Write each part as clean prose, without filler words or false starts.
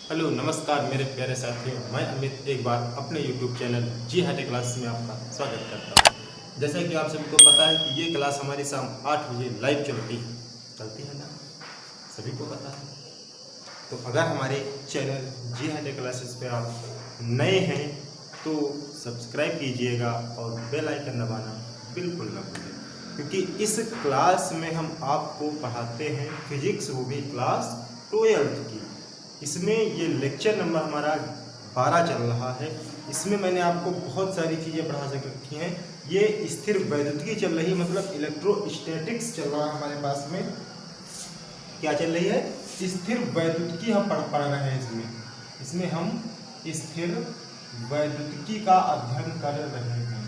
Hello नमस्कार मेरे प्यारे साथियों, मैं अमित एक बार अपने YouTube चैनल जी हाई टेक क्लास में आपका स्वागत करता हूँ। जैसा कि आप सभी को पता है कि ये क्लास हमारी शाम 8 बजे लाइव चलती है ना, सभी को पता है। तो अगर हमारे चैनल जी हाई टेक क्लासेस पे आप नए हैं तो सब्सक्राइब कीजिएगा और बेल आइकन दबाना बिल्कुल ना भूलें, क्योंकि इस क्लास में हम आपको पढ़ाते हैं फिजिक्स, वो भी क्लास 12th की। इसमें ये लेक्चर नंबर हमारा 12 चल रहा है। इसमें मैंने आपको बहुत सारी चीज़ें पढ़ा रखी हैं। ये स्थिर वैद्युतिकी चल रही है, मतलब इलेक्ट्रोस्टैटिक्स चल रहा है हमारे पास में। क्या चल रही है? स्थिर वैद्युतिकी हम पढ़ रहे हैं। इसमें हम स्थिर वैद्युतिकी का अध्ययन कर रहे हैं।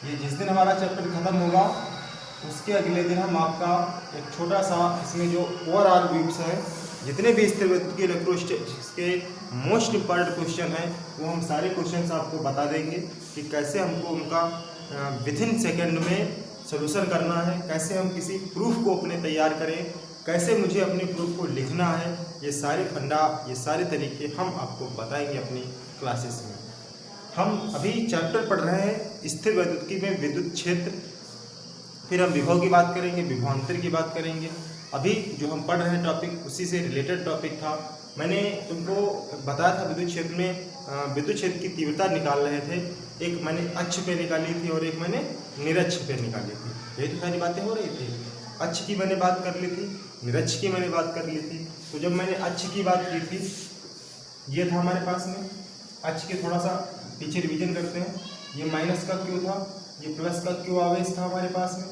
ये जिस दिन हमारा चैप्टर खत्म होगा उसके अगले दिन हम आपका एक छोटा सा इसमें जो ओवरऑल व्यूज है, जितने भी स्थिर वैद्युतिकी इलेक्ट्रोस्टैटिक्स के मोस्ट इम्पॉर्टेंट क्वेश्चन हैं वो हम सारे क्वेश्चन आपको बता देंगे कि कैसे हमको उनका विथिन सेकेंड में सोल्यूशन करना है, कैसे हम किसी प्रूफ को अपने तैयार करें, कैसे मुझे अपने प्रूफ को लिखना है। ये सारे फंडा, ये सारे तरीके हम आपको बताएंगे अपनी क्लासेस में। हम अभी चैप्टर पढ़ रहे हैं स्थिर वैद्युतिकी में विद्युत क्षेत्र, फिर हम विभव की बात करेंगे, विभवांतर की बात करेंगे। अभी जो हम पढ़ रहे हैं टॉपिक उसी से रिलेटेड टॉपिक था। मैंने तुमको बताया था विद्युत क्षेत्र में विद्युत क्षेत्र की तीव्रता निकाल रहे थे। एक मैंने अक्ष पे निकाली थी और एक मैंने निरक्ष पे निकाली थी। यही तो सारी बातें हो रही थी। अक्ष की मैंने बात कर ली थी, निरक्ष की मैंने बात कर ली थी। तो जब मैंने अक्ष की बात की थी, ये था हमारे पास में अक्ष के, थोड़ा सा पीछे रिवीजन करते हैं। ये माइनस का क्यू था, ये प्लस का क्यू आवेश था हमारे पास में।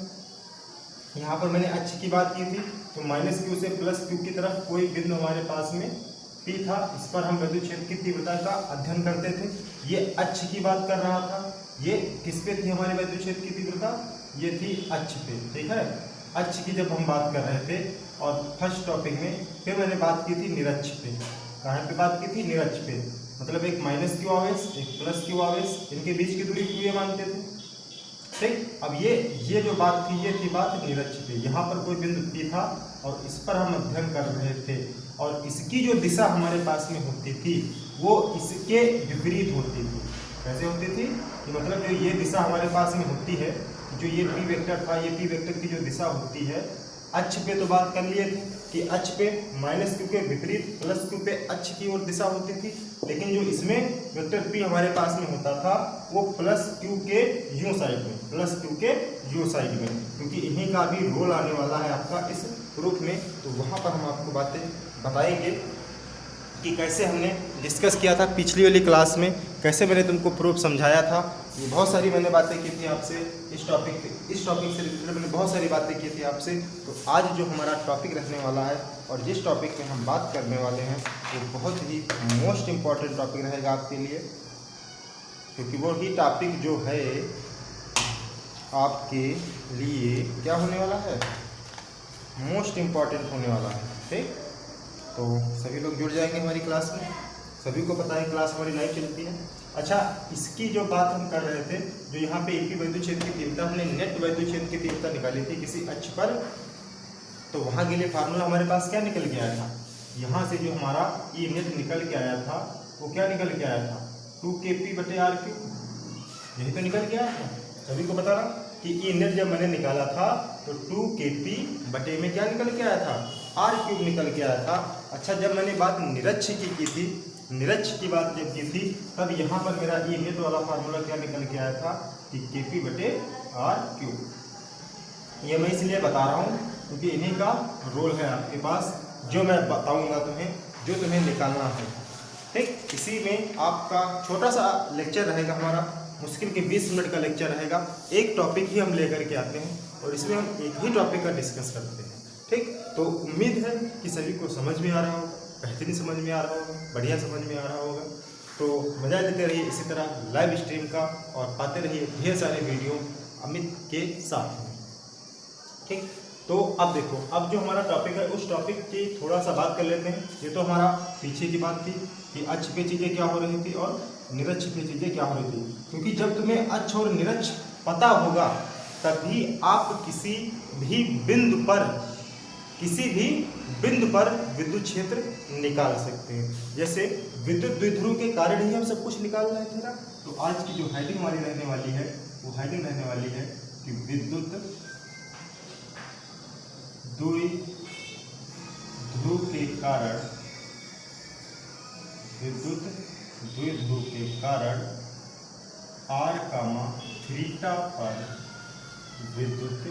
यहाँ पर मैंने अक्ष की बात की थी, तो माइनस क्यू से प्लस क्यू की तरफ कोई बिंदु हमारे पास में P था। इस पर हम विद्युत क्षेत्र की तीव्रता का अध्ययन करते थे। ये अक्ष की बात कर रहा था। ये किस पे थी हमारे विद्युत क्षेत्र की तीव्रता? ये थी अक्ष पे, ठीक है। अक्ष की जब हम बात कर रहे थे और फर्स्ट टॉपिक में फिर मैंने बात की थी निरक्ष पे। कहाँ पे बात की थी? निरक्ष पे। मतलब एक माइनस क्यू आवेश, एक प्लस क्यू आवेश, इनके बीच की दूरी क्यू मानते थे, ठीक। अब ये जो बात थी, ये थी बात निरक्ष पे। यहाँ पर कोई बिंदु P था और इस पर हम अध्ययन कर रहे थे, और इसकी जो दिशा हमारे पास में होती थी वो इसके विपरीत होती थी। कैसे होती थी? कि मतलब जो ये दिशा हमारे पास में होती है, जो ये P वेक्टर था, ये P वेक्टर की जो दिशा होती है, अक्ष पे तो बात कर लिए थे कि अक्ष पे माइनस क्यू के विपरीत प्लस क्यू पे अक्ष की ओर दिशा होती थी। लेकिन जो इसमें वेक्टर P हमारे पास में होता था वो प्लस क्यू के यू साइड में, प्लस क्यू के यू साइड में, क्योंकि इन्हीं का भी रोल आने वाला है आपका इस प्रूफ में। तो वहाँ पर हम आपको बातें बताएंगे कि कैसे हमने डिस्कस किया था पिछली वाली क्लास में, कैसे मैंने तुमको प्रूफ समझाया था। ये बहुत सारी मैंने बातें की थी आपसे इस टॉपिक से रिलेटेड मैंने बहुत सारी बातें की थी आपसे। तो आज जो हमारा टॉपिक रहने वाला है और जिस टॉपिक में हम बात करने वाले हैं वो बहुत ही मोस्ट इम्पॉर्टेंट टॉपिक रहेगा आपके लिए, क्योंकि वो ही टॉपिक जो है आपके लिए क्या होने वाला है? मोस्ट इम्पॉर्टेंट होने वाला है, ठीक। तो सभी लोग जुड़ जाएंगे हमारी क्लास में। सभी को पता है क्लास हमारी लाइव चलती है। अच्छा, इसकी जो बात हम कर रहे थे, जो यहाँ पे EP वैद्युत क्षेत्र की तीव्रता, हमने नेट वैद्युत क्षेत्र की तीव्रता निकाली थी किसी अक्ष पर, तो वहाँ के लिए फार्मूला हमारे पास क्या निकल के आया था? यहाँ से जो हमारा E नेट निकल के आया था वो क्या निकल के आया था? 2kP/r³। यही तो निकल के आया था। सभी को बता रहा कि E नेट जब मैंने निकाला था तो 2kP में क्या निकल के आया था? r³ निकल के आया था। अच्छा, जब मैंने बात निरक्ष की थी, निरक्ष की बात जब की थी, तब यहाँ पर मेरा E नेट वाला फार्मूला क्या निकल के आया था? कि kP/r³। ये मैं इसलिए बता रहा हूँ क्योंकि इन्हीं का रोल है आपके पास, जो मैं बताऊँगा तुम्हें, जो तुम्हें निकालना है, ठीक। इसी में आपका छोटा सा लेक्चर रहेगा हमारा, मुश्किल के 20 मिनट का लेक्चर रहेगा। एक टॉपिक ही हम लेकर के आते हैं और इसमें हम एक ही टॉपिक का डिस्कस करते हैं, ठीक। तो उम्मीद है कि सभी को समझ में आ रहा होगा, बेहतरीन समझ में आ रहा होगा, बढ़िया समझ में आ रहा होगा। तो मजा लेते रहिए इसी तरह लाइव स्ट्रीम का और पाते रहिए ढेर सारे वीडियो अमित के साथ में, ठीक। तो अब देखो, अब जो हमारा टॉपिक है उस टॉपिक की थोड़ा सा बात कर लेते हैं। ये तो हमारा पीछे की बात थी कि अक्ष पे चीज़ें क्या हो रही थी और निरक्ष पे चीज़ें क्या हो रही थी, क्योंकि जब तुम्हें अक्ष और निरक्ष पता होगा तभी आप किसी भी बिंदु पर किसी भी बिंदु पर विद्युत क्षेत्र निकाल सकते हैं। जैसे विद्युत द्विध्रुव के कारण ही हम सब कुछ निकाल रहे थे ना। तो आज की जो हेडिंग हमारी रहने वाली है वो हेडिंग रहने वाली है कि विद्युत द्विध्रुव के कारण r, थीटा पर विद्युत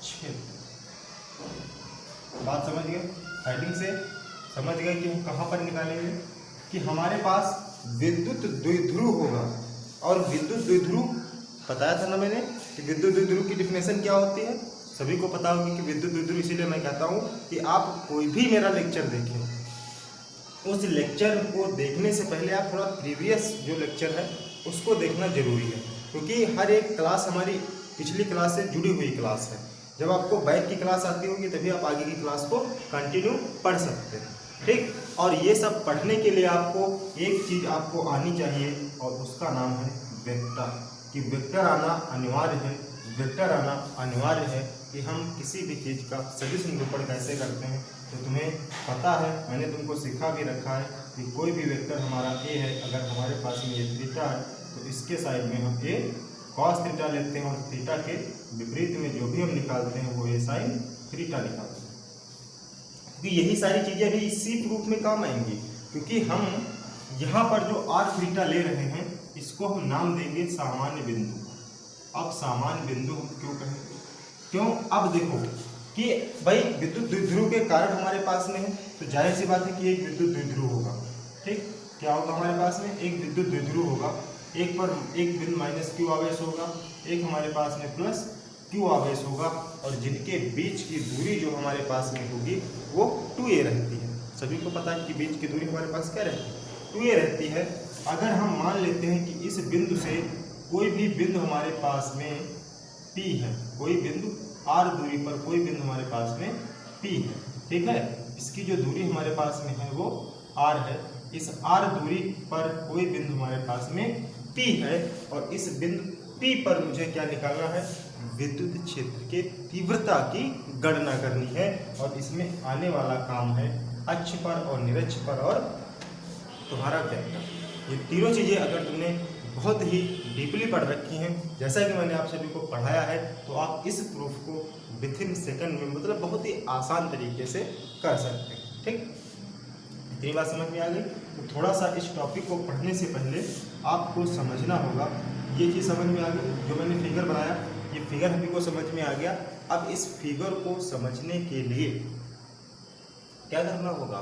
क्षेत्र। बात समझ गए? हेडिंग से समझ गए कि हम कहाँ पर निकालेंगे कि हमारे पास विद्युत द्विध्रुव होगा। और विद्युत द्विध्रुव बताया था ना मैंने कि विद्युत द्विध्रुव की डिफिनेशन क्या होती है, सभी को पता होगी कि विद्युत द्विध्रुव, इसीलिए मैं कहता हूँ कि आप कोई भी मेरा लेक्चर देखें, उस लेक्चर को देखने से पहले आप थोड़ा प्रीवियस जो लेक्चर है उसको देखना जरूरी है, क्योंकि हर एक क्लास हमारी पिछली क्लास से जुड़ी हुई क्लास है। जब आपको बैक की क्लास आती होगी तभी आप आगे की क्लास को कंटिन्यू पढ़ सकते हैं, ठीक। और ये सब पढ़ने के लिए आपको एक चीज़ आपको आनी चाहिए और उसका नाम है वेक्टर, कि वेक्टर आना अनिवार्य है। वेक्टर आना अनिवार्य है कि हम किसी भी चीज़ का सदिश निरूपण कैसे करते हैं। तो तुम्हें पता है, मैंने तुमको सिखा भी रखा है कि कोई भी वेक्टर हमारा ए है, अगर हमारे पास में ये थीटा है तो इसके साइड में हम ए कॉस थीटा लेते हैं और थीटा के विपरीत में जो भी हम निकालते हैं वो ए साइन थीटा निकालते हैं। क्योंकि यही सारी चीज़ें भी इसी प्रूफ में काम आएंगी, क्योंकि हम यहाँ पर जो आर थीटा ले रहे हैं इसको हम नाम देंगे सामान्य बिंदु। अब सामान्य बिंदु हम क्यों कहेंगे? क्यों? अब देखो कि भाई विद्युत द्विध्रुव के कारण हमारे पास में है तो जाहिर सी बात है कि एक विद्युत द्विध्रुव होगा, ठीक। क्या होगा हमारे पास में? एक विद्युत द्विध्रुव होगा, एक पर एक बिंदु माइनस क्यू आवेश होगा, एक हमारे पास में प्लस क्यू आवेश होगा, और जिनके बीच की दूरी जो हमारे पास में होगी वो 2a रहती है। सभी को पता है कि बीच की दूरी हमारे पास क्या रहती है? 2a रहती है। अगर हम मान लेते हैं कि इस बिंदु से कोई भी बिंदु हमारे पास में P है, कोई बिंदु r दूरी पर कोई बिंदु हमारे पास में P है, ठीक है। इसकी जो दूरी हमारे पास में है वो r है। इस r दूरी पर कोई बिंदु हमारे पास में P है, और इस बिंदु P पर मुझे क्या निकालना है? विद्युत क्षेत्र के तीव्रता की गणना करनी है। और इसमें आने वाला काम है अक्ष पर और निरक्ष पर और तुम्हारा वेक्टर। ये तीनों चीज़ें अगर तुमने बहुत ही डीपली पढ़ रखी हैं, जैसा कि मैंने आप सभी को पढ़ाया है, तो आप इस प्रूफ को विथिन सेकंड में, मतलब बहुत ही आसान तरीके से कर सकते हैं, ठीक। इतनी बात समझ में आ गई? तो थोड़ा सा इस टॉपिक को पढ़ने से पहले आपको समझना होगा। ये चीज़ समझ में आ गई, जो मैंने फिगर बनाया ये फिगर सभी को समझ में आ गया। अब इस फिगर को समझने के लिए क्या करना होगा?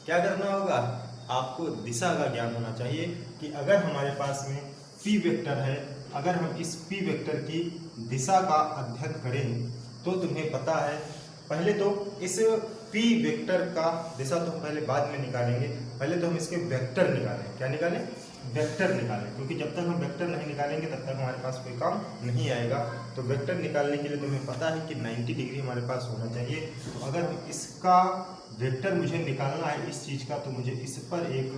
क्या करना होगा? आपको दिशा का ज्ञान होना चाहिए कि अगर हमारे पास में P वेक्टर है, अगर हम इस P वेक्टर की दिशा का अध्ययन करें तो तुम्हें पता है, पहले तो इस P वेक्टर का दिशा तो हम पहले बाद में निकालेंगे, पहले तो हम इसके वेक्टर निकालें। क्या निकालें? वेक्टर निकालें, क्योंकि जब तक हम वेक्टर नहीं निकालेंगे तब तक हमारे पास कोई काम नहीं आएगा। तो वेक्टर निकालने के लिए तुम्हें पता है कि 90 डिग्री हमारे पास होना चाहिए। तो अगर हम इसका वेक्टर मुझे निकालना है इस चीज़ का, तो मुझे इस पर एक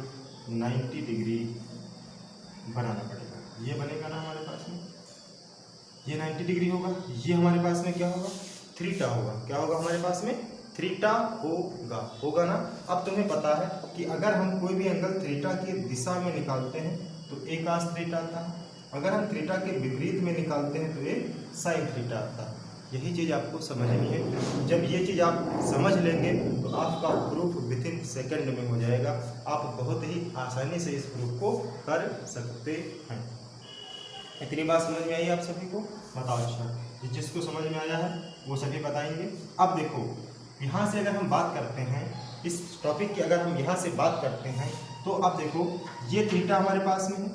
90 डिग्री बनाना पड़ेगा। ये बनेगा ना हमारे पास में, ये 90 डिग्री होगा। ये हमारे पास में क्या होगा? थीटा होगा। क्या होगा हमारे पास में? थीटा होगा ना। अब तुम्हें पता है कि अगर हम कोई भी एंगल थीटा की दिशा में निकालते हैं तो एक cos थीटा आता है, अगर हम थीटा के विपरीत में निकालते हैं तो एक sin थीटा आता है। यही चीज़ आपको समझनी है। जब ये चीज़ आप समझ लेंगे तो आपका प्रूफ विथिन सेकंड में हो जाएगा। आप बहुत ही आसानी से इस प्रूफ को कर सकते हैं। इतनी बात समझ में आई आप सभी को? बताओ। अच्छा, जिसको समझ में आया है वो सभी बताएंगे। अब देखो, यहाँ से अगर हम बात करते हैं इस टॉपिक की, अगर हम यहाँ से बात करते हैं तो अब देखो ये थीटा हमारे पास में है,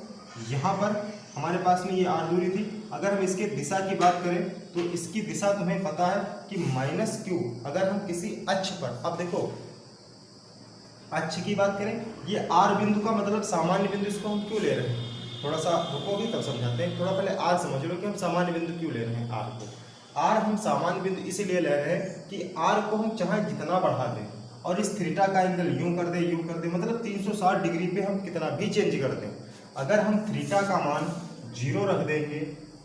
यहाँ पर हमारे पास में ये r दूरी थी। अगर हम इसके दिशा की बात करें तो इसकी दिशा तुम्हें पता है कि -q। अगर हम किसी अक्ष पर, अब देखो अक्ष की बात करें, ये r बिंदु का मतलब सामान्य बिंदु, इसको हम क्यों ले रहे हैं? थोड़ा सा रुकोगे तब समझाते हैं। थोड़ा पहले r समझ लो कि हम सामान्य बिंदु क्यों ले रहे हैं। r को, r हम सामान्य बिंदु इसलिए ले रहे हैं कि r को हम चाहे जितना बढ़ा दें और इस थीटा का एंगल यूं कर दे, मतलब 360 डिग्री पे हम कितना भी चेंज कर दें, अगर हम थीटा का मान 0 रख देंगे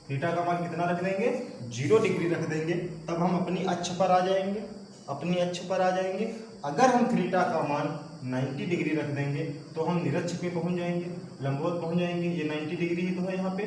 थीटा का मान कितना रख देंगे, 0 डिग्री रख देंगे, तब हम अपनी अक्ष पर आ जाएंगे, अपनी अक्ष पर आ जाएंगे। अगर हम थीटा का मान 90 डिग्री रख देंगे तो हम निरक्ष पे पहुंच जाएंगे, लंबवत पहुंच जाएंगे। ये 90 डिग्री ही तो है यहाँ पे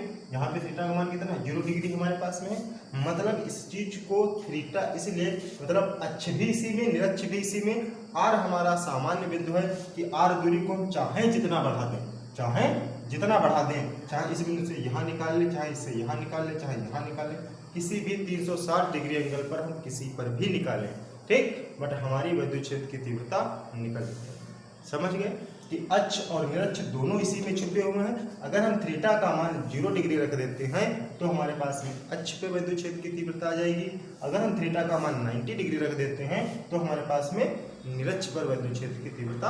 थीटा का मान कितना है, 0 डिग्री हमारे पास में है। मतलब इस चीज को थीटा, इसलिए मतलब अक्ष भी इसी में, निरक्ष भी इसी में। आर हमारा सामान्य बिंदु है कि आर दूरी को हम चाहे जितना बढ़ा दें, चाहे जितना बढ़ा दें, चाहे इस बिंदु से यहाँ निकाल ले, चाहे इससे यहाँ निकाल ले, चाहे यहाँ निकाल ले, किसी भी 360 डिग्री एंगल पर हम किसी पर भी निकालें, ठीक, बट हमारी विद्युत क्षेत्र की तीव्रता निकल जाती है। समझ गए कि अक्ष और निरक्ष दोनों इसी में छुपे हुए हैं। अगर हम थीटा का मान 0 डिग्री रख देते हैं तो हमारे पास में अक्ष पे विद्युत क्षेत्र की तीव्रता आ जाएगी। अगर हम थीटा का मान 90 डिग्री रख देते हैं तो हमारे पास में निरक्ष पर विद्युत क्षेत्र की तीव्रता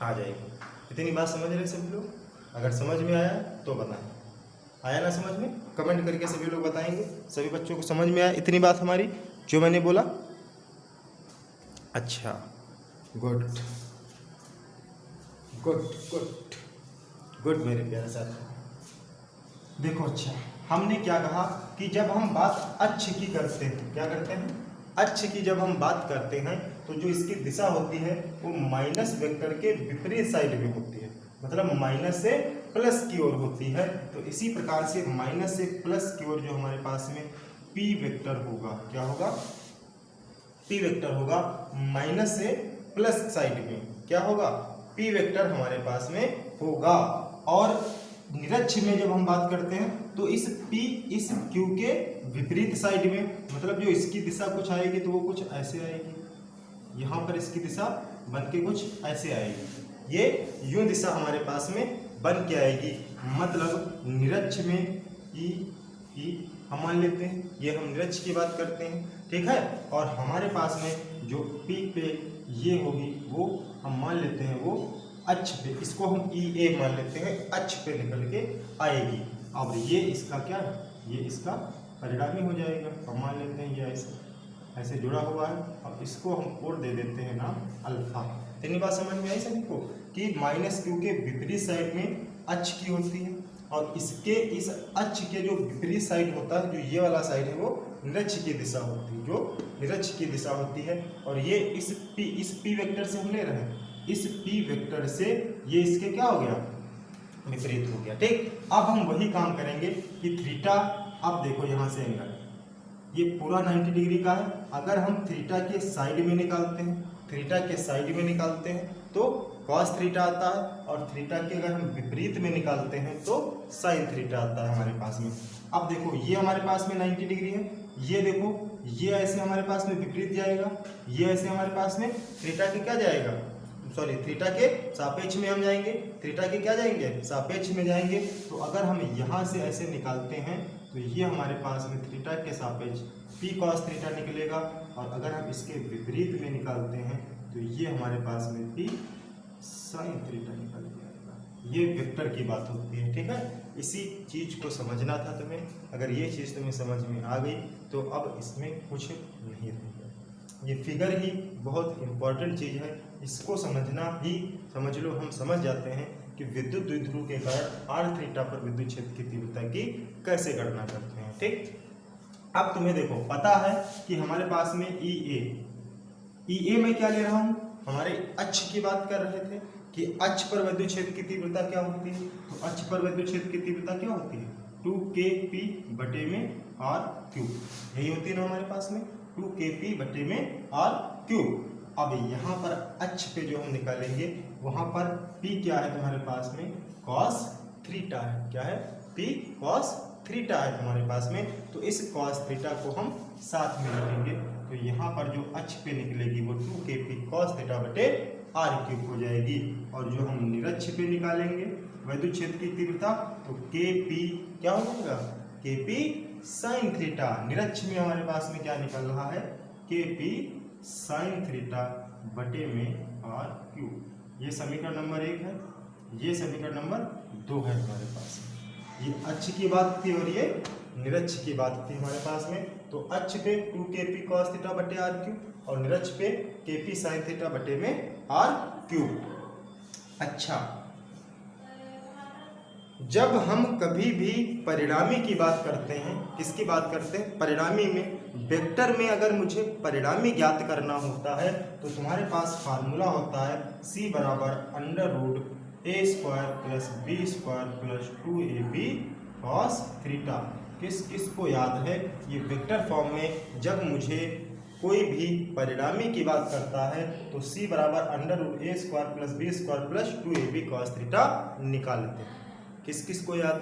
आ जाएगी। इतनी बात समझ रहे सभी लोग? अगर समझ में आया तो बताएं, आया ना समझ में? कमेंट करके सभी लोग बताएंगे सभी बच्चों को समझ में आया इतनी बात हमारी जो मैंने बोला। अच्छा, गुड गुड गुड गुड मेरे प्यारे साथी। देखो, अच्छा, हमने क्या कहा कि जब हम बात अक्ष की करते हैं, क्या करते हैं, अक्ष की जब हम बात करते हैं तो जो इसकी दिशा होती है वो माइनस वेक्टर के विपरीत साइड में होती है, मतलब माइनस से प्लस की ओर होती है। तो इसी प्रकार से माइनस से प्लस की ओर जो हमारे पास में पी वेक्टर होगा, क्या होगा, पी वेक्टर होगा। माइनस से प्लस साइड में क्या होगा, पी वेक्टर हमारे पास में होगा। और निरक्ष में जब हम बात करते हैं तो इस P इस Q के विपरीत साइड में, मतलब जो इसकी दिशा कुछ आएगी तो वो कुछ ऐसे आएगी, यहाँ पर इसकी दिशा बन के कुछ ऐसे आएगी, ये यूं दिशा हमारे पास में बन के आएगी। मतलब निरक्ष में ई हम मान लेते हैं, ये हम निरक्ष की बात करते हैं, ठीक है। और हमारे पास में जो P पे ये होगी वो हम मान लेते हैं वो अक्ष पे, इसको हम ई ए मान लेते हैं, अक्ष पे निकल के आएगी। अब ये इसका क्या है, ये इसका परिणामी हो जाएगा। हम मान लेते हैं ये ऐसे जुड़ा हुआ है। अब इसको हम कोड दे देते हैं नाम अल्फा। इतनी बात समझ में आई सभी को कि माइनस क्यू के विपरीत साइड में अक्ष की होती है और इसके इस अक्ष के जो विपरीत साइड होता है, जो ये वाला साइड है, वो निरक्ष की दिशा होती है, जो निरक्ष की दिशा होती है। और ये इस पी वेक्टर से हम ले रहे हैं, इस पी वेक्टर से ये इसके क्या हो गया, विपरीत हो गया, ठीक। अब हम वही काम करेंगे कि थीटा, अब देखो यहाँ से एंगल ये पूरा 90 डिग्री का है। अगर हम थीटा के साइड में निकालते हैं, थीटा के साइड में निकालते हैं तो कॉस थीटा आता है, और थीटा के अगर हम विपरीत में निकालते हैं तो साइन थीटा आता है हमारे पास में। अब देखो ये हमारे पास में 90 डिग्री है, ये देखो ये ऐसे हमारे पास में विपरीत जाएगा, ये ऐसे हमारे पास में थीटा के क्या जाएगा, सॉरी थीटा के सापेक्ष में हम जाएंगे, थीटा के क्या जाएंगे, सापेक्ष में जाएंगे। तो अगर हम यहाँ से ऐसे निकालते हैं तो ये हमारे पास में थीटा के सापेक्ष पी कॉस थीटा निकलेगा, और अगर हम इसके विपरीत में निकालते हैं तो ये हमारे पास में पी साइन थीटा निकल जाएगा। ये वेक्टर की बात होती है, ठीक है। इसी चीज को समझना था तुम्हें। अगर ये चीज़ तुम्हें समझ में आ गई तो अब इसमें कुछ नहीं रहेगा। ये फिगर ही बहुत इम्पोर्टेंट चीज़ है, इसको समझना ही, समझ लो हम समझ जाते हैं कि विद्युत द्विध्रुव के कारण आर थीटा पर विद्युत क्षेत्र की तीव्रता की कैसे गणना करते हैं, ठीक। अब तुम्हें देखो पता है कि हमारे पास में ई ए में क्या ले रहा हूँ, हमारे अक्ष की बात कर रहे थे कि अक्ष पर विद्युत क्षेत्र की तीव्रता क्या होती है। तो अक्ष पर विद्युत क्षेत्र की तीव्रता क्या होती है, 2kp बटे में आर क्यूब, यही होती है ना हमारे पास में, 2kp बटे में आर क्यूब। अब यहाँ पर अक्ष पे जो हम निकालेंगे वहाँ पर p क्या है तुम्हारे पास में, cos थीटा है, क्या है, p cos थीटा है तुम्हारे पास में। तो इस cos थीटा को हम साथ में रखेंगे, तो यहाँ पर जो अक्ष पे निकलेगी वो 2kp cos थीटा बटे आर क्यूब हो जाएगी। और जो हम निरक्ष पे निकालेंगे विद्युत क्षेत्र की तीव्रता, तो kp क्या हो जाएगा, kp साइन थीटा। निरक्ष में हमारे पास में क्या निकल रहा है, kp साइन थीटा बटे में आर क्यूब। ये समीकरण नंबर 1 है, ये समीकरण नंबर 2 है हमारे पास। ये अक्ष की बात थी और ये निरक्ष की बात थी हमारे पास में। तो अक्ष पे 2kp cos थीटा बटे आर क्यूब और निरक्ष पे kp साइन थीटा बटे में आर क्यूब। अच्छा, जब हम कभी भी परिणामी की बात करते हैं, किसकी बात करते हैं? परिणामी में, वेक्टर में अगर मुझे परिणामी ज्ञात करना होता है तो तुम्हारे पास फार्मूला होता है c बराबर under root A square plus B square plus 2ab cos theta. किस को याद है? ये वेक्टर फॉर्म में जब मुझे कोई भी परिणामी की बात करता है तो c बराबर under root A square plus B square plus 2ab cos theta निकाल लेते हैं। किस को याद?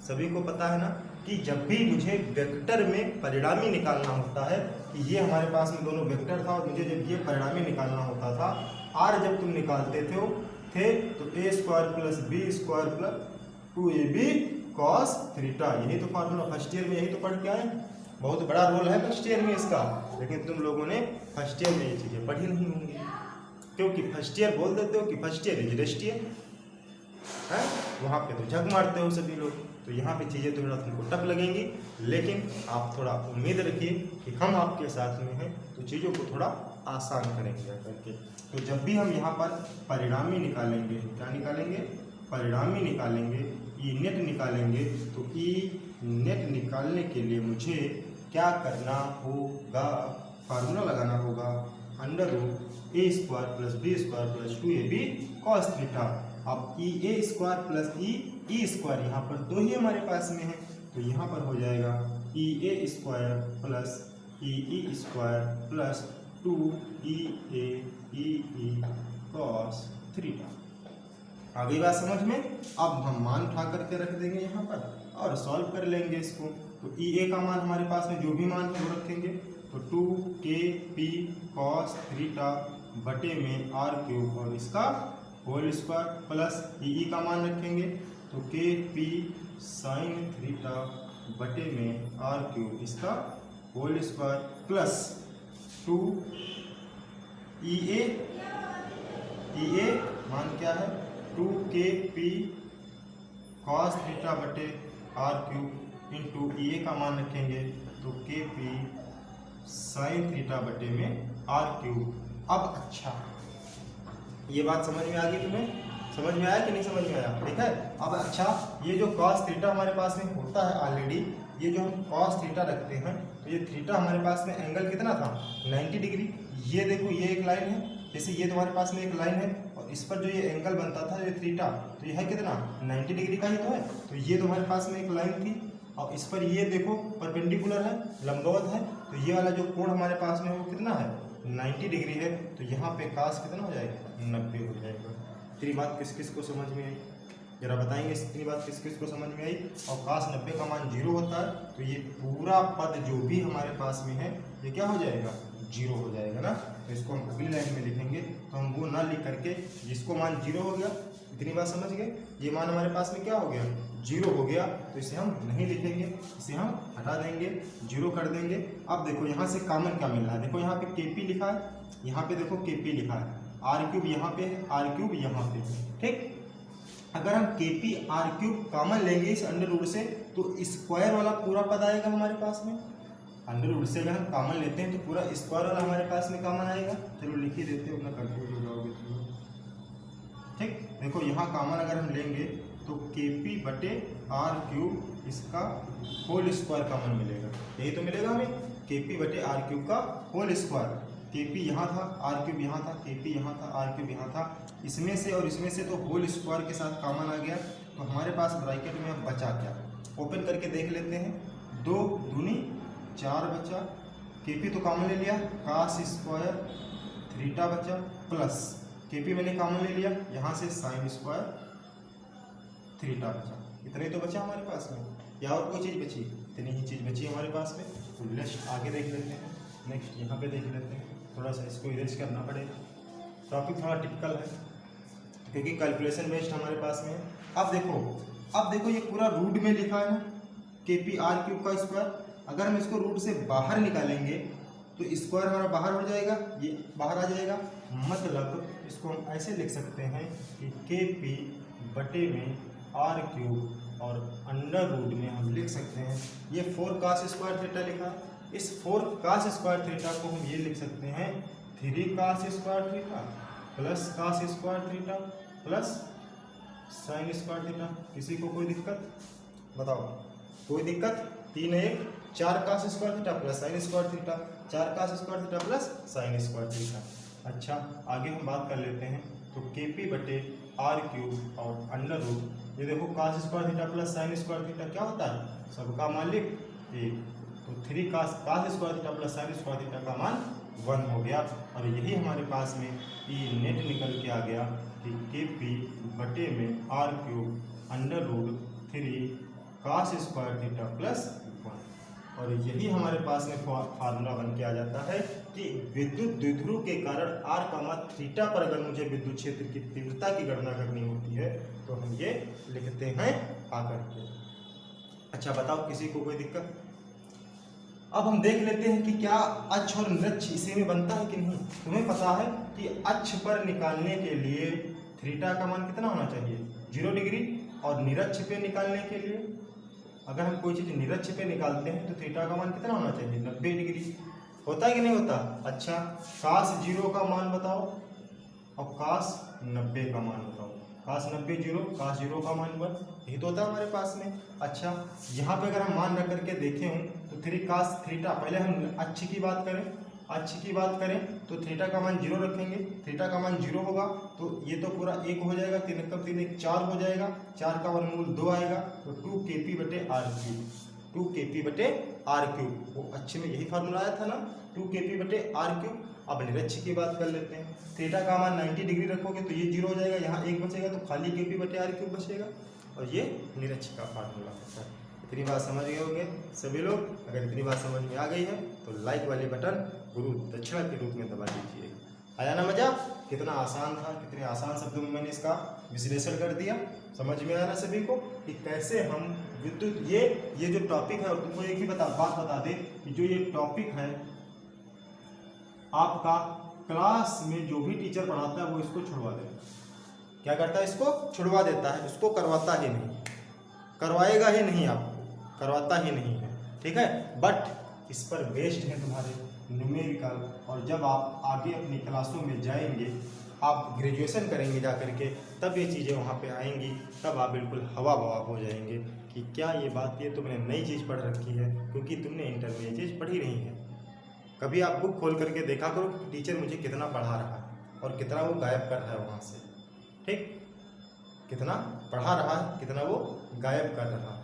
सभी को पता है ना कि जब भी मुझे वेक्टर में परिणामी निकालना होता है कि ये हमारे पास में दोनों वेक्टर था और मुझे जब ये परिणामी निकालना होता था, r जब तुम निकालते थे तो a square plus B square plus 2ab cos theta. यही तो फार्मूला फर्स्ट ईयर में यही तो पढ़ के आए। बहुत बड़ा रोल है फर्स्ट ईयर में इसका, लेकिन तुम लोगों ने फर्स्ट ईयर में ये चीज़ें पढ़ी नहीं होंगी, क्योंकि फर्स्ट ईयर बोल देते हो कि first year is rest year है, वहाँ पे तो झक मारते हो सभी लोग। तो यहाँ पे चीज़ें थोड़ा तुमको टफ लगेंगी, लेकिन आप थोड़ा उम्मीद रखिए कि हम आपके साथ में हैं तो चीज़ों को थोड़ा आसान करेंगे करके। तो जब भी हम यहाँ पर परिणामी निकालेंगे, क्या निकालेंगे? परिणामी निकालेंगे, ई नेट निकालेंगे, तो ई नेट निकालने के लिए मुझे क्या करना होगा? फार्मूला लगाना होगा under root A square plus B square plus 2ab cos theta. अब E A square plus E square यहाँ पर दो ही हमारे पास में है, तो यहाँ पर हो जाएगा E A square plus E square plus 2EA cos theta. आ गई बात समझ में? अब हम मान उठा करके रख देंगे यहाँ पर और सॉल्व कर लेंगे इसको। तो EA का मान हमारे पास में जो भी मान है वो रखेंगे, तो 2KP cos थीटा बटे में r क्यूब और इसका होल स्क्वायर प्लस ई का मान रखेंगे तो KP sin थीटा बटे में r क्यूब इसका होल स्क्वायर प्लस 2 EA मान क्या है? 2KP cos थीटा बटे r क्यूब इंटू EA का मान रखेंगे तो KP sin थीटा बटे में r क्यूब। अब अच्छा, ये बात समझ में आ गई तुम्हें? समझ में आया कि नहीं समझ में आया? ठीक है। अब अच्छा, ये जो cos थीटा हमारे पास में होता है ऑलरेडी, ये जो हम cos थीटा रखते हैं तो ये थीटा हमारे पास में एंगल कितना था? 90 डिग्री। ये देखो ये एक लाइन है, जैसे ये तुम्हारे पास में एक लाइन है और इस पर जो ये एंगल बनता था ये थीटा, तो ये है कितना? 90 डिग्री का ही तो है। तो ये तुम्हारे पास में एक लाइन थी और इस पर ये देखो परपेंडिकुलर है, लंबवत है, तो ये वाला जो कोण हमारे पास में वो कितना है? 90 डिग्री है। तो यहाँ पे cos कितना हो जाएगा? 90 हो जाएगा। इतनी बात किस को समझ में आई? जरा बताएंगे इतनी बात किस को समझ में आई? और cos 90 का मान 0 होता है तो ये पूरा पद जो भी हमारे पास में है ये क्या हो जाएगा? 0 हो जाएगा ना। तो इसको हम अगली लाइन में लिखेंगे, तो हम वो ना लिख करके जिसको मान 0 हो गया, इतनी बात समझ गए? ये मान हमारे पास में क्या हो गया? 0 हो गया, तो इसे हम नहीं लिखेंगे, इसे हम हटा देंगे, 0 कर देंगे। अब देखो यहाँ से कॉमन क्या मिल रहा है? देखो यहाँ पे KP लिखा है, यहाँ पे देखो KP लिखा है, r क्यूब यहाँ पे है, r क्यूब यहाँ पे, ठीक। अगर हम KP r क्यूब कॉमन लेंगे इस अंडर रूट से तो स्क्वायर वाला पूरा पद आएगा हमारे पास में। अंडर रूट से अगर हम कॉमन लेते हैं तो पूरा स्क्वायर वाला हमारे पास में कॉमन आएगा। चलो लिख ही देते हो, अपना कंफ्यूज हो जाओगे तुम, ठीक। देखो यहाँ कॉमन अगर हम लेंगे तो KP बटे r क्यूब इसका होल स्क्वायर कॉमन मिलेगा, यही तो मिलेगा हमें, KP बटे r क्यूब का होल स्क्वायर। KP यहाँ था, r क्यूब यहाँ था, KP यहाँ था, r क्यूब यहाँ था, इसमें से और इसमें से तो होल स्क्वायर के साथ कॉमन आ गया। तो हमारे पास ब्रैकेट में अब बचा क्या? ओपन करके देख लेते हैं, 2 दूनी 4 बचा, KP तो कॉमन ले लिया, cos स्क्वायर थीटा बचा प्लस KP मैंने कॉमन ले लिया, यहाँ से sin स्क्वायर थीटा बचा। इतना ही तो बचा हमारे पास में, या और कोई चीज़ बची? इतनी ही चीज़ बची हमारे पास में। तो नेक्स्ट आगे देख लेते हैं, नेक्स्ट यहाँ पे देख लेते हैं। थोड़ा सा इसको इरेज करना पड़ेगा, टॉपिक थोड़ा टिपिकल है क्योंकि कैलकुलेशन बेस्ड हमारे पास में है। अब देखो ये पूरा रूट में लिखा है ना, KP r क्यूब का स्क्वायर। अगर हम इसको रूट से बाहर निकालेंगे तो स्क्वायर हमारा बाहर हो जाएगा, ये बाहर आ जाएगा। मतलब इसको हम ऐसे लिख सकते हैं कि KP बटे में r क्यूब और अंडर रूट में हम लिख सकते हैं ये 4 cos स्क्वायर थीटा लिखा। इस 4 cos स्क्वायर थीटा को हम ये लिख सकते हैं 3 cos square theta plus cos square theta plus sine square theta. किसी को कोई दिक्कत बताओ? कोई दिक्कत? 3 1 4 cos square theta plus sine square theta, 4 cos square theta plus sine square theta. अच्छा, आगे हम बात कर लेते हैं। तो KP बटे आर क्यूब और अंडर रूट, ये देखो cos square theta plus sine square theta क्या होता है? सबका मालिक 1। तो 3 cos square theta plus sine square theta का मान 1 हो गया। और यही हमारे पास में ये नेट निकल के आ गया कि KP बटे में R cube under root 3 cos square theta plus 1। और यही हमारे पास में फार्मूला बन के आ जाता है कि विद्युत द्विध्रुव के कारण r का थीटा पर अगर मुझे विद्युत क्षेत्र की तीव्रता की गणना करनी होती है तो हम ये लिखते हैं आकर के। अच्छा बताओ, किसी को कोई दिक्कत? अब हम देख लेते हैं कि क्या अक्ष और निरक्ष इसी में बनता है कि नहीं। तुम्हें पता है कि अक्ष पर निकालने के लिए थीटा का मान कितना होना चाहिए? 0 डिग्री। और निरक्ष पे निकालने के लिए अगर हम कोई चीज़ निरक्ष पे निकालते हैं तो थीटा का मान कितना होना चाहिए? 90 डिग्री। होता है कि नहीं होता? अच्छा, cos 0 का मान बताओ और cos 90 का मान बताओ। cos 90 0, cos 0 का मान 1, यही तो होता है हमारे पास में। अच्छा, यहाँ पे अगर हम मान रख करके देखें हूँ तो 3 cos थीटा, पहले हम अक्ष की बात करें, अक्ष की बात करें तो थीटा का मान 0 रखेंगे। थीटा का मान 0 होगा तो ये तो पूरा 1 हो जाएगा, 3 कब 3 1 4 हो जाएगा, 4 का वर्गमूल 2 आएगा। तो 2kp बटे आर क्यूब, 2kp बटे आर क्यूब, वो अक्ष में यही फार्मूला आया था ना, 2kp बटे आर क्यूब। अब निरक्ष की बात कर लेते हैं। थीटा का मान 90 डिग्री रखोगे तो ये 0 हो जाएगा, यहाँ 1 बचेगा तो खाली kp बटे आर क्यूब बचेगा। और ये निरक्ष का फार्मूला होता है। इतनी बात समझ गए होंगे सभी लोग? अगर इतनी बात समझ में आ गई है तो लाइक वाले बटन गुरु दक्षिणा के रूप में दबा दीजिए। आया ना मजा? कितना आसान था, कितने आसान शब्दों में मैंने इसका विश्लेषण कर दिया। समझ में आया ना सभी को कि कैसे हम विद्युत, ये जो टॉपिक है, और तुमको एक ही बात बता दे कि जो ये टॉपिक है आपका क्लास में जो भी टीचर पढ़ाता है वो इसको छुड़वा देता है। क्या करता है? इसको छुड़वा देता है, इसको करवाता ही नहीं, करवाएगा ही नहीं, आपको करवाता ही नहीं है, ठीक है। बट इस पर बेस्ड है तुम्हारे न्यूमेरिकल, और जब आप आगे अपनी क्लासों में जाएंगे, आप ग्रेजुएशन करेंगे जा करके, तब ये चीज़ें वहाँ पे आएंगी, तब आप बिल्कुल हवा बवा हो जाएंगे कि क्या ये बात, ये तुमने नई चीज़ पढ़ रखी है, क्योंकि तुमने इंटर में ये चीज़ पढ़ी नहीं है। कभी आप बुक खोल करके देखा करो कि टीचर मुझे कितना पढ़ा रहा है और कितना वो गायब कर रहा है वहाँ से, ठीक, कितना पढ़ा रहा है, कितना वो गायब कर रहा है।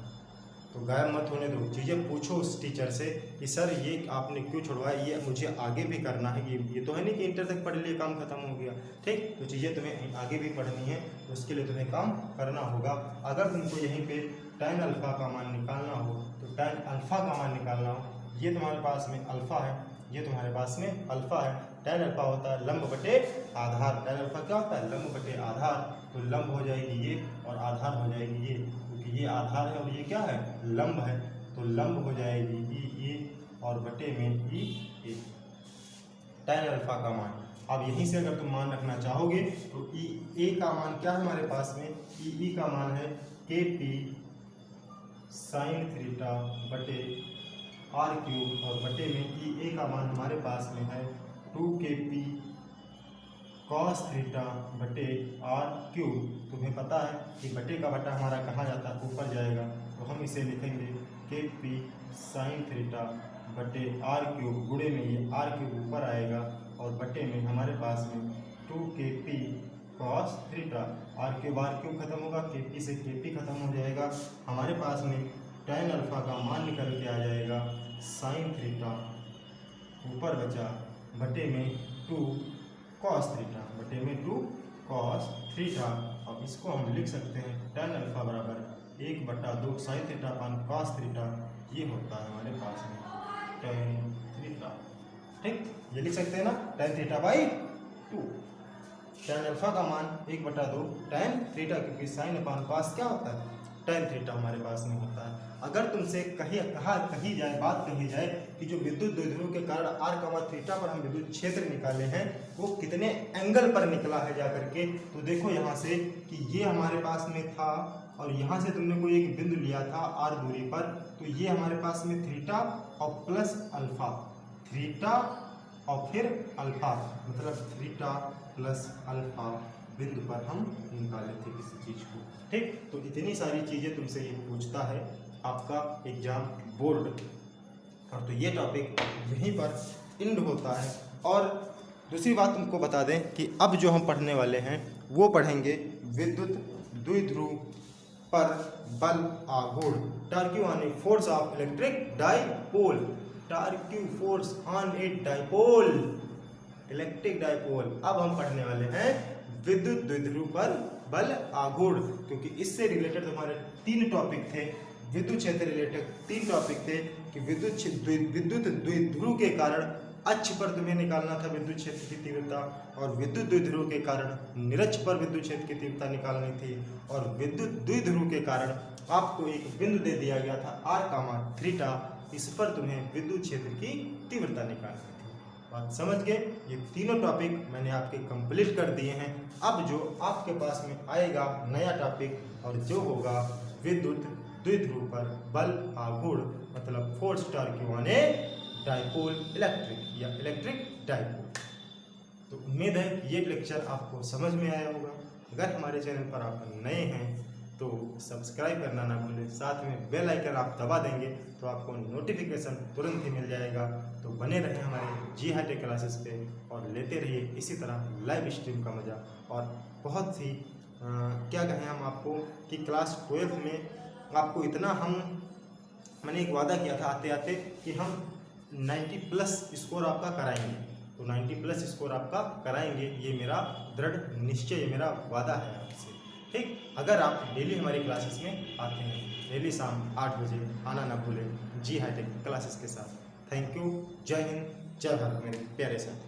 तो गायब मत होने दो, चीज़ें पूछो उस टीचर से कि सर ये आपने क्यों छुड़वाया, ये मुझे आगे भी करना है, ये तो है नहीं कि इंटर तक पढ़ लिए काम खत्म हो गया, ठीक। तो चीज़ें तुम्हें आगे भी पढ़नी है, तो उसके लिए तुम्हें काम करना होगा। अगर तुमको यहीं पे tan अल्फ़ा का मान निकालना हो तो tan अल्फ़ा का मान निकालना हो, ये तुम्हारे पास में अल्फ़ा है, ये तुम्हारे पास में अल्फ़ा है। tan अल्फ़ा होता है लंब बटे आधार, tan अल्फ़ा क्या होता है? लंब बटे आधार। तो लंब हो जाएगी ये और आधार हो जाएगी ये, क्योंकि ये आधार है और ये क्या है? लंब है। तो लंब हो जाएगी ई और बटे में ई tan अल्फ़ा का मान। अब यहीं से अगर तुम मान रखना चाहोगे तो ए का मान क्या है हमारे पास में? ई का मान है KP साइन थीटा बटे आर क्यूब, और बटे में ए का मान हमारे पास में है 2kp कॉस थीटा बटे आर क्यूब। तुम्हें पता है कि बटे का बटा हमारा कहाँ जाता है? ऊपर जाएगा, तो हम इसे लिखेंगे KP साइन थीटा बटे आर क्यूब, गुणे में ये आर क्यूब ऊपर आएगा और बटे में हमारे पास में 2kp cos theta. Are cube खत्म होगा, KP से KP खत्म हो जाएगा, हमारे पास में tan अल्फ़ा का मान निकल के आ जाएगा साइन थीटा, ऊपर बचा बटे में 2 कॉस थीटा, बटे में 2 कॉस थीटा। अब इसको हम लिख सकते हैं tan अल्फ़ा बराबर 1/2 sine theta upon cos theta, ये होता है हमारे पास में tan थीटा, ठीक। ये लिख सकते हैं ना, tan theta by 2। tan alpha का मान 1/2 tan थीटा, क्योंकि साइन अपान कॉस क्या होता है? tan थीटा हमारे पास में होता है। अगर तुमसे कही जाए, बात कही जाए कि जो विद्युत द्विध्रुव के कारण r, थीटा पर हम विद्युत क्षेत्र निकाले हैं वो कितने एंगल पर निकला है जा करके, तो देखो यहाँ से कि ये हमारे पास में था और यहाँ से तुमने कोई एक बिंदु लिया था r दूरी पर, तो ये हमारे पास में थीटा और प्लस अल्फा, थीटा और फिर अल्फा, मतलब थीटा प्लस अल्फा बिंदु पर हम निकाले थे किसी चीज़ को। ठीक, तो इतनी सारी चीज़ें तुमसे ये पूछता है आपका एग्जाम बोर्ड, और तो ये टॉपिक यहीं पर एंड होता है। और दूसरी बात तुमको बता दें कि अब जो हम पढ़ने वाले हैं वो पढ़ेंगे विद्युत द्विध्रुव पर बल आघूर्ण, torque on a force of electric dipole, torque force on a dipole, electric dipole. अब हम पढ़ने वाले हैं विद्युत द्विध्रुव पर बल आघूर्ण, क्योंकि इससे रिलेटेड हमारे 3 टॉपिक थे, विद्युत क्षेत्र रिलेटेड 3 टॉपिक थे कि विद्युत द्विध्रुव के कारण अक्ष पर तुम्हें निकालना था विद्युत क्षेत्र की तीव्रता, और विद्युत द्विध्रुव के कारण निरक्ष पर विद्युत क्षेत्र की तीव्रता निकालनी थी, और विद्युत द्विध्रुव के कारण आपको एक बिंदु दे दिया गया था r, थीटा, इस पर तुम्हें विद्युत क्षेत्र की तीव्रता निकालनी थी। बात समझ गए? ये तीनों टॉपिक मैंने आपके कंप्लीट कर दिए हैं। अब जो आपके पास में आएगा नया टॉपिक, और जो होगा विद्युत द्विध्रुव पर बल आघूर्ण, मतलब force torque on a dipole electric या इलेक्ट्रिक डाइपोल। तो उम्मीद है कि ये लेक्चर आपको समझ में आया होगा। अगर हमारे चैनल पर आप नए हैं तो सब्सक्राइब करना ना भूलें, साथ में बेल आइकन आप दबा देंगे तो आपको नोटिफिकेशन तुरंत ही मिल जाएगा। तो बने रहें हमारे जी हाई टेक क्लासेस पे और लेते रहिए इसी तरह लाइव स्ट्रीम का मज़ा। और बहुत ही क्या कहें हम आपको कि क्लास 12 में आपको इतना मैंने एक वादा किया था आते आते कि हम 90+ स्कोर आपका कराएंगे, तो 90+ स्कोर आपका कराएंगे, ये मेरा दृढ़ निश्चय, मेरा वादा है आपसे। ठीक, अगर आप डेली हमारी क्लासेस में आते हैं, डेली शाम 8 बजे आना ना भूलें जी हाई टेक क्लासेस के साथ। थैंक यू, जय हिंद, जय भारत मेरे प्यारे साथी।